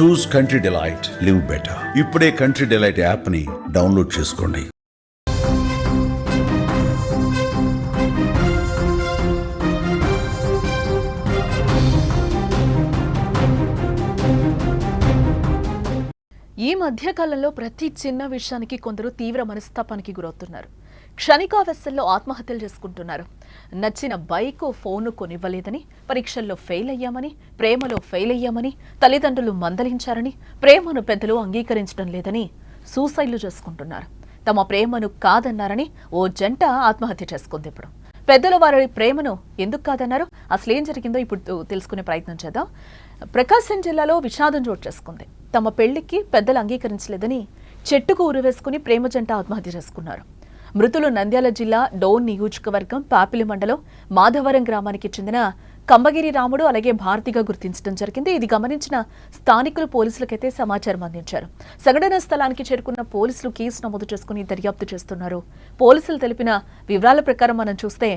చూస్ country delight, live better. ఇప్పుడే country delight app ని download చేసుకోండి. ఈ మధ్యకాలంలో ప్రతి చిన్న విషయానికి కొందరు తీవ్ర మనస్తాపానికి గురవుతున్నారు. క్షణికావేశంలో ఆత్మహత్యలు చేసుకుంటున్నారు. నచ్చిన బైక్, ఫోను కొనివ్వలేదని, పరీక్షల్లో ఫెయిల్ అయ్యామని, ప్రేమలో ఫెయిల్ అయ్యామని తల్లిదండ్రులు మందలించారని, ప్రేమను పెద్దలు అంగీకరించడం లేదని సూసైడ్లు చేసుకుంటున్నారు. తమ ప్రేమను కాదన్నారని ఓ జంట ఆత్మహత్య చేసుకుంది. ఇప్పుడు పెద్దలు వారి ప్రేమను ఎందుకు కాదన్నారు, అసలు ఏం జరిగిందో ఇప్పుడు తెలుసుకునే ప్రయత్నం చేద్దాం. ప్రకాశం జిల్లాలో విషాదం చోటు చేసుకుంది. తమ పెళ్లికి పెద్దలు అంగీకరించలేదని చెట్టుకు ఉరివేసుకుని ప్రేమ జంట ఆత్మహత్య చేసుకున్నారు. మృతులు నంద్యాల జిల్లా డోన్ నియోజకవర్గం పాపిలి మండలం మాధవరం గ్రామానికి చెందిన కంబగిరి రాముడు అలాగే భారతిగా గుర్తించడం జరిగింది. ఇది గమనించిన స్థానికులు పోలీసులకైతే సమాచారం అందించారు. సంఘటన స్థలానికి చేరుకున్న పోలీసులు కేసు నమోదు చేసుకుని దర్యాప్తు చేస్తున్నారు. పోలీసులు తెలిపిన వివరాల ప్రకారం మనం చూస్తే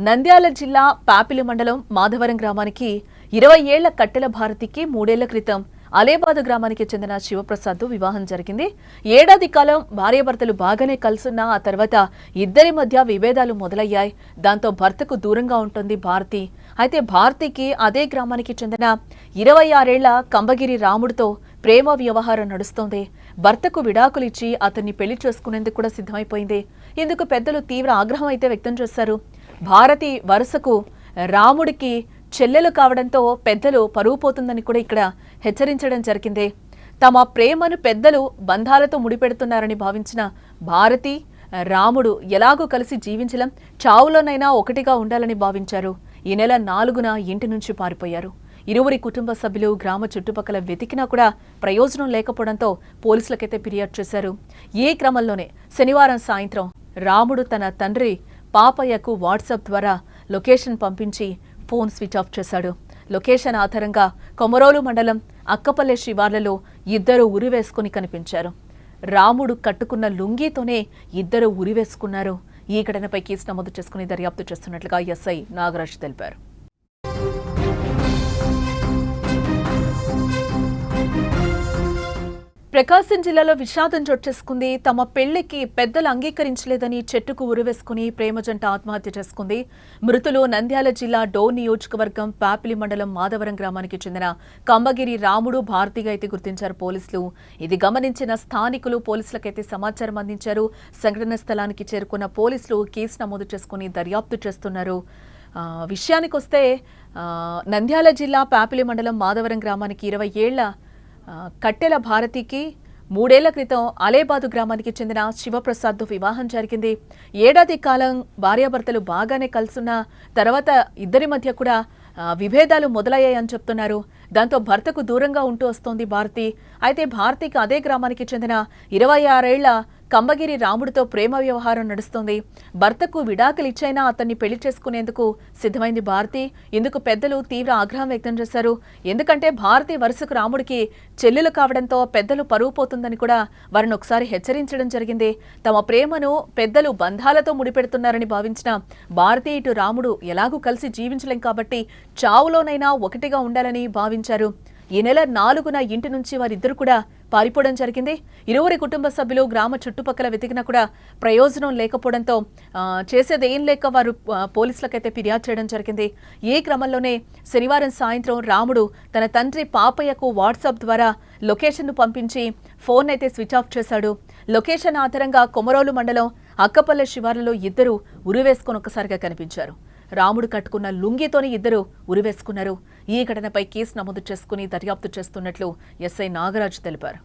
నంద్యాల జిల్లా పాపిలి మండలం మాధవరం గ్రామానికి 20 ఏళ్ల కట్టెల భారతికి 3 ఏళ్ల క్రితం అలేబాద్ గ్రామానికి చెందిన శివప్రసాద్ వివాహం జరిగింది. ఏడాది కాలం భార్యాభర్తలు బాగానే కలుసున్నా ఆ తర్వాత ఇద్దరి మధ్య విభేదాలు మొదలయ్యాయి. దాంతో భర్తకు దూరంగా ఉంటుంది భారతి. అయితే భారతికి అదే గ్రామానికి చెందిన 26 ఏళ్ల కంబగిరి రాముడితో ప్రేమ వ్యవహారం నడుస్తోంది. భర్తకు విడాకులు ఇచ్చి అతన్ని పెళ్లి చేసుకునేందుకు కూడా సిద్ధమైపోయింది. ఇందుకు పెద్దలు తీవ్ర ఆగ్రహం అయితే వ్యక్తం చేశారు. భారతి వరుసకు రాముడికి చెల్లెలు కావడంతో పెద్దలు పరువు పోతుందని కూడా ఇక్కడ హెచ్చరించడం జరిగింది. తమ ప్రేమను పెద్దలు బంధాలతో ముడిపెడుతున్నారని భావించిన భారతి, రాముడు ఎలాగో కలిసి జీవించలేం, చావులోనైనా ఒకటిగా ఉండాలని భావించారు. ఈ నెల 4న ఇంటి నుంచి పారిపోయారు. ఇరువురి కుటుంబ సభ్యులు గ్రామ చుట్టుపక్కల వెతికినా కూడా ప్రయోజనం లేకపోవడంతో పోలీసులకైతే ఫిర్యాదు చేశారు. ఈ క్రమంలోనే శనివారం సాయంత్రం రాముడు తన తండ్రి పాపయ్యకు వాట్సాప్ ద్వారా లొకేషన్ పంపించి ఫోన్ స్విచ్ ఆఫ్ చేశాడు. లొకేషన్ ఆధారంగా కొమరోలు మండలం అక్కపల్లె శివార్లలో ఇద్దరు ఉరివేసుకుని కనిపించారు. రాముడు కట్టుకున్న లుంగీతోనే ఇద్దరు ఉరివేసుకున్నారు. ఈ ఘటనపై కేసు నమోదు చేసుకుని దర్యాప్తు చేస్తున్నట్లుగా ఎస్ఐ నాగరాజ్ తెలిపారు. ప్రకాశం జిల్లాలో విషాదం చోటు చేసుకుంది. తమ పెళ్లికి పెద్దలు అంగీకరించలేదని చెట్టుకు ఉరివేసుకుని ప్రేమ జంట ఆత్మహత్య చేసుకుంది. మృతులు నంద్యాల జిల్లా డోన్ నియోజకవర్గం పాపిలి మండలం మాధవరం గ్రామానికి చెందిన కంబగిరి రాముడు, భారతిగా అయితే గుర్తించారు పోలీసులు. ఇది గమనించిన స్థానికులు పోలీసులకైతే సమాచారం అందించారు. సంఘటన స్థలానికి చేరుకున్న పోలీసులు కేసు నమోదు చేసుకుని దర్యాప్తు చేస్తున్నారు. విషయానికొస్తే నంద్యాల జిల్లా పాపిలి మండలం మాధవరం గ్రామానికి 20 ఏళ్ల కట్టెల భారతికి 3 ఏళ్ల క్రితం అలేబాదు గ్రామానికి చెందిన శివప్రసాద్ వివాహం జరిగింది. ఏడాది కాలం భార్యాభర్తలు బాగానే కలుసున్న తర్వాత ఇద్దరి మధ్య కూడా విభేదాలు మొదలయ్యాయని చెప్తున్నారు. దాంతో భర్తకు దూరంగా ఉంటూ వస్తోంది భారతి. అయితే భారతికి అదే గ్రామానికి చెందిన 26 ఏళ్ల కంబగిరి రాముడితో ప్రేమ వ్యవహారం నడుస్తోంది. భర్తకు విడాకులు ఇచ్చైనా అతన్ని పెళ్లి చేసుకునేందుకు సిద్ధమైంది భారతి. ఇందుకు పెద్దలు తీవ్ర ఆగ్రహం వ్యక్తం చేశారు. ఎందుకంటే భారతి వరుసకు రాముడికి చెల్లెలు కావడంతో పెద్దలు పరువు పోతుందని కూడా వారిని ఒకసారి హెచ్చరించడం జరిగింది. తమ ప్రేమను పెద్దలు బంధాలతో ముడిపెడుతున్నారని భావించిన భారతి ఇటు రాముడు ఎలాగూ కలిసి జీవించలేం కాబట్టి చావులోనైనా ఒకటిగా ఉండాలని భావించారు. ఈ నెల 4న ఇంటి నుంచి వారిద్దరు కూడా పారిపోవడం జరిగింది. ఇరువురి కుటుంబ సభ్యులు గ్రామ చుట్టుపక్కల వెతికినా కూడా ప్రయోజనం లేకపోవడంతో చేసేదేం లేక వారు పోలీసులకైతే ఫిర్యాదు చేయడం జరిగింది. ఈ క్రమంలోనే శనివారం సాయంత్రం రాముడు తన తండ్రి పాపయ్యకు వాట్సాప్ ద్వారా లొకేషన్ను పంపించి ఫోన్ అయితే స్విచ్ ఆఫ్ చేశాడు. లొకేషన్ ఆధారంగా కొమరోలు మండలం అక్కపల్లె శివార్లలో ఇద్దరు ఉరివేసుకొని ఒక్కసారిగా కనిపించారు. రాముడు కట్టుకున్న లుంగితోనే ఇద్దరు ఉరివేసుకున్నారు. ఈ ఘటనపై కేసు నమోదు చేసుకుని దర్యాప్తు చేస్తున్నట్లు ఎస్ఐ నాగరాజ్ తెలిపారు.